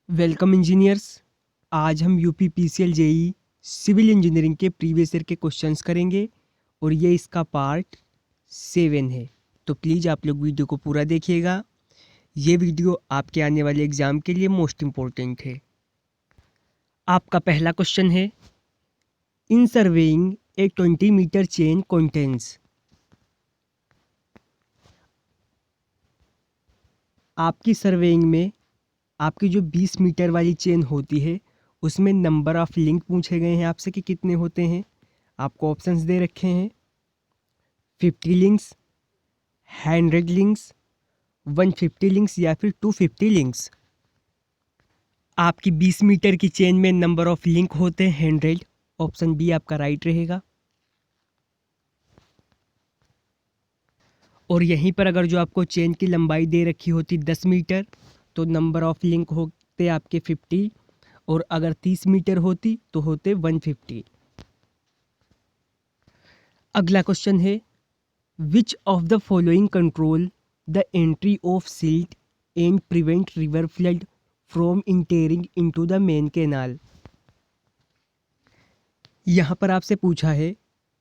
Welcome engineers. आज हम UP PCL JE civil engineering के प्रीवियस ईयर के क्वेश्चंस करेंगे और ये इसका पार्ट 7 है। तो प्लीज़ आप लोग वीडियो को पूरा देखिएगा। ये वीडियो आपके आने वाले एग्ज़ाम के लिए मोस्ट इम्पोर्टेंट है। आपका पहला क्वेश्चन है, इन सर्वेइंग ए 20 मीटर चेन कंटेंट्स। आपकी सर्वेइंग में आपकी जो 20 मीटर वाली चेन होती है उसमें नंबर ऑफ लिंक पूछे गए हैं आपसे कि कितने होते हैं। आपको ऑप्शंस दे रखे हैं 50 लिंक्स, 100 लिंक्स, 150 लिंक्स या फिर 250 लिंक्स। आपकी 20 मीटर की चेन में नंबर ऑफ लिंक होते हैं 100। ऑप्शन बी आपका राइट रहेगा। और यहीं पर अगर जो आपको चेन की लंबाई दे रखी होती 10 मीटर तो नंबर ऑफ लिंक होते आपके 50, और अगर 30 मीटर होती तो होते 150। अगला क्वेश्चन है, which of the following control the entry of silt and prevent river flood from entering into the main canal. यहाँ पर आपसे पूछा है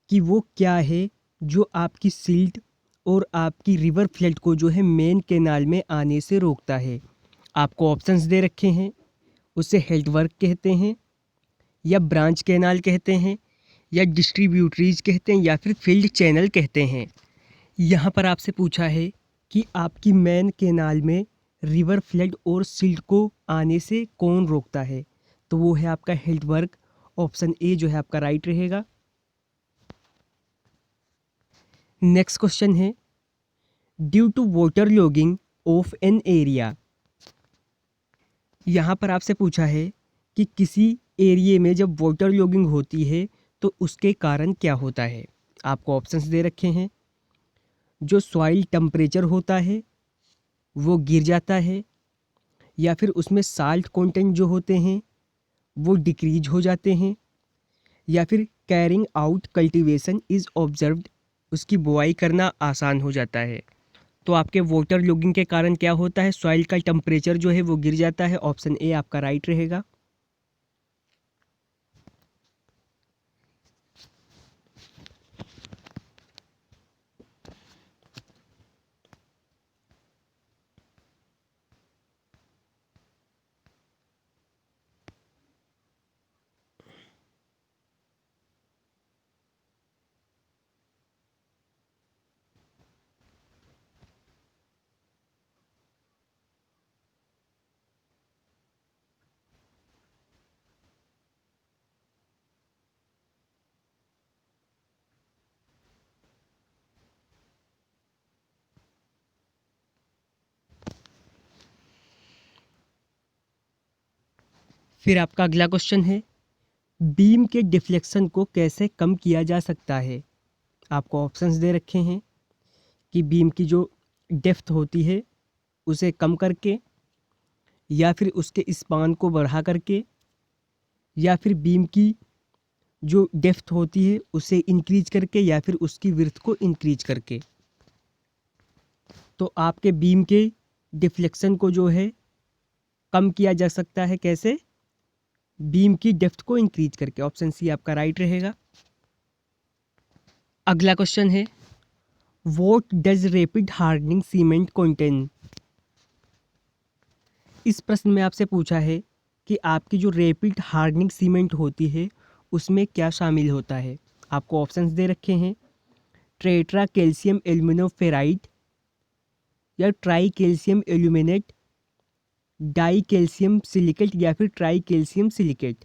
कि वो क्या है जो आपकी सिल्ट और आपकी रिवर फ्लड को जो है मेन कैनाल में आने से रोकता है। आपको ऑप्शंस दे रखे हैं, उसे हेल्थ वर्क कहते हैं या ब्रांच कैनाल कहते हैं या डिस्ट्रीब्यूटरीज कहते हैं या फिर फील्ड चैनल कहते हैं। यहाँ पर आपसे पूछा है कि आपकी मेन कैनाल में रिवर फ्लड और सिल्ट को आने से कौन रोकता है, तो वो है आपका हेल्थ वर्क। ऑप्शन ए जो है आपका राइट रहेगा। नेक्स्ट क्वेश्चन है, due to water logging of an area. यहाँ पर आपसे पूछा है कि किसी एरिया में जब वाटर लॉगिंग होती है तो उसके कारण क्या होता है। आपको ऑप्शंस दे रखे हैं, जो सॉइल टेम्परेचर होता है वो गिर जाता है, या फिर उसमें साल्ट कंटेंट जो होते हैं वो डिक्रीज हो जाते हैं, या फिर carrying out cultivation is observed, उसकी बुआई करना आसान हो जाता है। तो आपके वाटर लॉगिंग के कारण क्या होता है, सॉइल का टेम्परेचर जो है वो गिर जाता है। ऑप्शन ए आपका राइट रहेगा। फिर आपका अगला क्वेश्चन है, बीम के डिफ्लेक्शन को कैसे कम किया जा सकता है। आपको ऑप्शंस दे रखे हैं कि बीम की जो डेप्थ होती है उसे कम करके, या फिर उसके स्पान को बढ़ा करके, या फिर बीम की जो डेप्थ होती है उसे इंक्रीज करके, या फिर उसकी विड्थ को इंक्रीज करके। तो आपके बीम के डिफ्लेक्शन को जो है कम किया जा सकता है कैसे, बीम की डेप्थ को इंक्रीज करके। ऑप्शन सी आपका राइट रहेगा। अगला क्वेश्चन है, what does rapid hardening cement contain. इस प्रश्न में आपसे पूछा है कि आपकी जो रैपिड हार्डनिंग सीमेंट होती है उसमें क्या शामिल होता है। आपको ऑप्शंस दे रखे हैं, ट्रेट्रा कैल्शियम एल्यूमिनोफेराइड या try calcium aluminate, die calcium silicate या फिर ट्राई कैल्शियम सिलिकेट।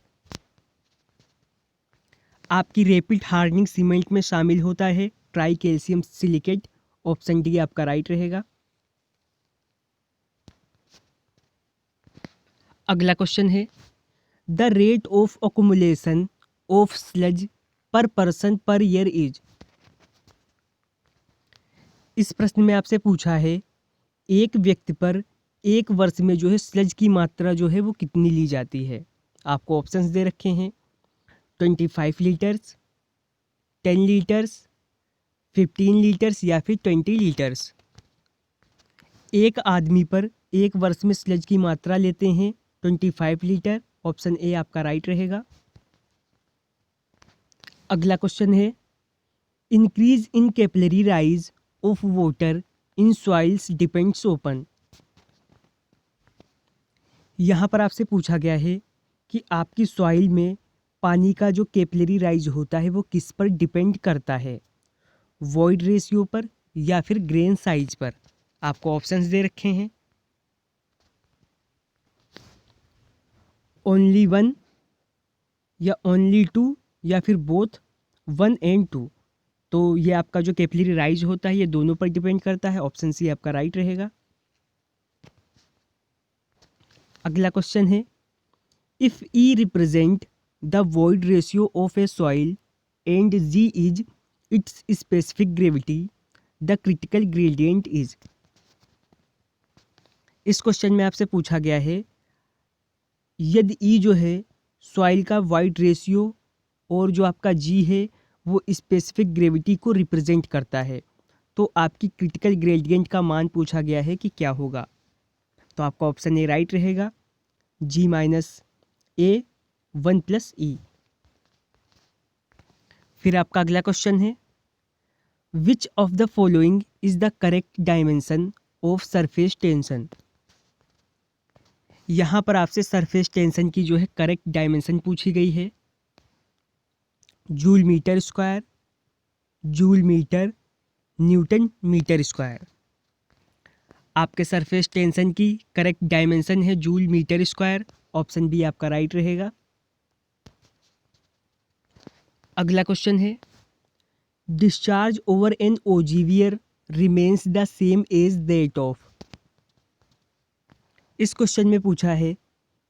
आपकी रैपिड हार्डनिंग सीमेंट में शामिल होता है try calcium silicate. Option D आपका राइट रहेगा। अगला क्वेश्चन है, the rate of accumulation of sludge पर पर्सन पर ईयर इज। इस प्रश्न में आपसे पूछा है एक व्यक्ति पर एक वर्ष में जो है स्लज की मात्रा जो है वो कितनी ली जाती है। आपको ऑप्शंस दे रखे हैं, 25 लीटर्स, 10 लीटर्स, 15 लीटर्स या फिर 20 लीटर्स। एक आदमी पर एक वर्ष में स्लज की मात्रा लेते हैं 25 लीटर। ऑप्शन ए आपका राइट रहेगा। अगला क्वेश्चन है, increase in capillary rise of water in soils depends open. यहाँ पर आपसे पूछा गया है कि आपकी सॉइल में पानी का जो कैपिलरी राइज होता है वो किस पर डिपेंड करता है, वॉइड रेशियो पर या फिर ग्रेन साइज पर। आपको ऑप्शंस दे रखे हैं, ओनली 1 या ओनली 2 या फिर बोथ 1 and 2। तो ये आपका जो कैपिलरी राइज होता है ये दोनों पर डिपेंड करता है। ऑप्शन सी आपका राइट रहेगा। अगला क्वेश्चन है, if E represent the void ratio of a soil and G is its specific gravity, the critical gradient is. इस क्वेश्चन में आपसे पूछा गया है, यदि ई जो है सॉइल का वॉइड रेशियो और जो आपका जी है वो स्पेसिफिक ग्रेविटी को रिप्रेजेंट करता है, तो आपकी क्रिटिकल ग्रेडियंट का मान पूछा गया है कि क्या होगा। तो आपका ऑप्शन ए राइट रहेगा, जी माइनस ए 1 प्लस ई। फिर आपका अगला क्वेश्चन है, which of the following is the correct dimension of surface tension. यहाँ पर आपसे सरफेस टेंशन की जो है करेक्ट डायमेंशन पूछी गई है, joule metre square, joule metre, newton metre square. आपके सरफेस टेंशन की करेक्ट डायमेंशन है joule metre square. Option B आपका राइट रहेगा। अगला क्वेश्चन है, discharge over an ogee weir remains the same as that of. इस क्वेश्चन में पूछा है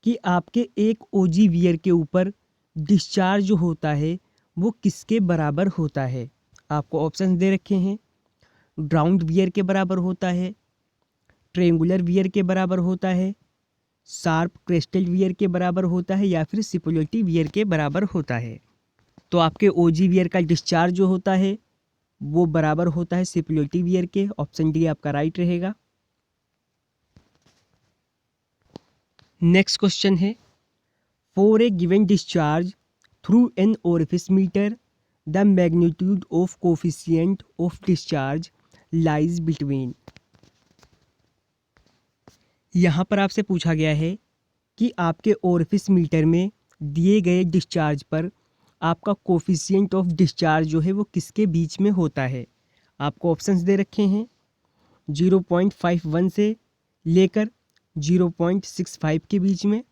कि आपके एक ओजीवियर के ऊपर डिस्चार्ज जो होता है वो किसके बराबर होता है। आपको ऑप्शन दे रखे हैं, ग्राउंड वियर के बराबर होता है, ट्रेंगुलर वियर के बराबर होता है, शार्प क्रिस्टल वियर के बराबर होता है या फिर सिपोलिटी वियर के बराबर होता है। तो आपके ओजी वियर का डिस्चार्ज जो होता है वो बराबर होता है सिपोलिटी वियर के। ऑप्शन डी आपका राइट रहेगा। नेक्स्ट क्वेश्चन है, for a given discharge through an orifice meter the magnitude of coefficient of discharge lies between. यहाँ पर आपसे पूछा गया है कि आपके ओरिफिस मीटर में दिए गए डिस्चार्ज पर आपका कोफिशिएंट ऑफ डिस्चार्ज जो है वो किसके बीच में होता है। आपको ऑप्शंस दे रखे हैं, 0.51 से लेकर 0.65 के बीच में,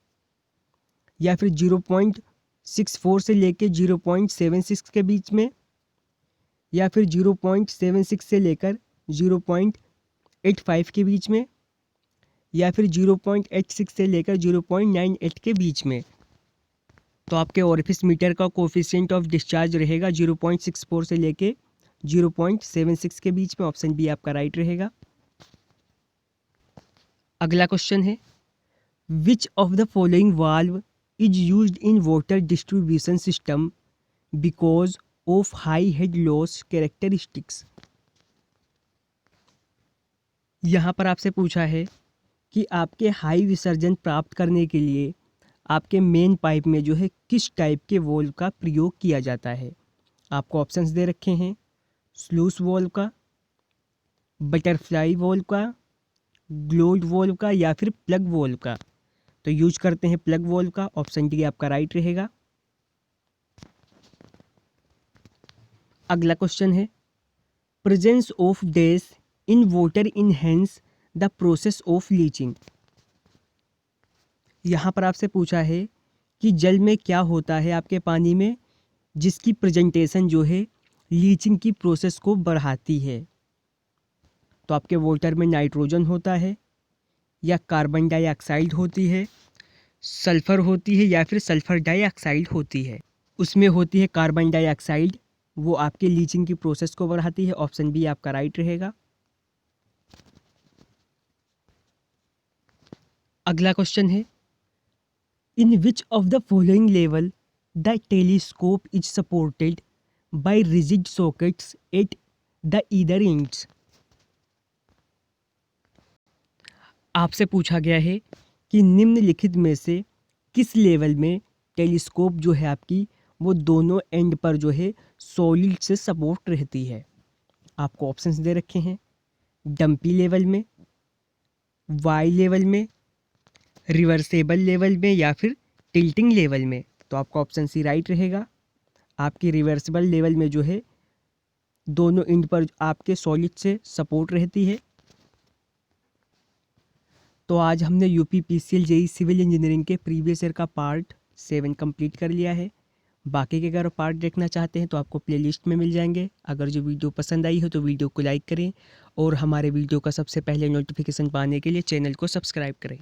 या फिर 0.64 से लेकर 0.76 के बीच में, या फिर 0.76 से लेकर 0.85 के बीच में, या फिर 0.86 से लेकर 0.98 के बीच में। तो आपके ओरिफिस मीटर का कोफिशिएंट ऑफ डिस्चार्ज रहेगा 0.64 से लेके 0.76 के बीच में। ऑप्शन बी आपका राइट रहेगा। अगला क्वेश्चन है, which of the following valve is used in water distribution system because of high head loss characteristics. यहाँ पर आपसे पूछा है कि आपके हाई विसर्जन प्राप्त करने के लिए आपके मेन पाइप में जो है किस टाइप के वॉल्व का प्रयोग किया जाता है। आपको ऑप्शंस दे रखे हैं, स्लूस वॉल्व का, बटरफ्लाई वॉल्व का, ग्लोड वॉल्व का, या फिर प्लग वॉल्व का। तो यूज करते हैं प्लग वॉल्व का। ऑप्शन डी आपका राइट रहेगा। अगला क्वेश्चन है, presence of dash in water enhance the process of leaching. यहाँ पर आपसे पूछा है कि जल में क्या होता है आपके पानी में जिसकी प्रेजेंटेशन जो है लीचिंग की प्रोसेस को बढ़ाती है। तो आपके वाटर में नाइट्रोजन होता है, या कार्बन डाइऑक्साइड होती है, सल्फ़र होती है, या फिर सल्फ़र डाइऑक्साइड होती है। उसमें होती है कार्बन डाइऑक्साइड, वो आपके लीचिंग की प्रोसेस को बढ़ाती है। ऑप्शन बी आपका राइट रहेगा। अगला क्वेश्चन है, in which of the following level the telescope is supported by rigid sockets at the either ends. आपसे पूछा गया है कि निम्नलिखित में से किस लेवल में टेलीस्कोप जो है आपकी वो दोनों एंड पर जो है सॉलिड से सपोर्ट रहती है। आपको ऑप्शंस दे रखे हैं, डंपी लेवल में, वाई लेवल में, रिवर्सेबल लेवल में या फिर टिल्टिंग लेवल में। तो आपका ऑप्शन सी राइट रहेगा। आपकी रिवर्सेबल लेवल में जो है दोनों एंड पर आपके सॉलिड से सपोर्ट रहती है। तो आज हमने यूपीपीसीएल जेईई सिविल इंजीनियरिंग के प्रीवियस ईयर का पार्ट 7 कंप्लीट कर लिया है। बाकी के अगर पार्ट देखना चाहते हैं तो आपको प्लेलिस्ट में मिल जाएंगे। अगर जो वीडियो पसंद आई हो तो वीडियो को लाइक करें और हमारे वीडियो का सबसे पहले नोटिफिकेशन पाने के लिए चैनल को सब्सक्राइब करें।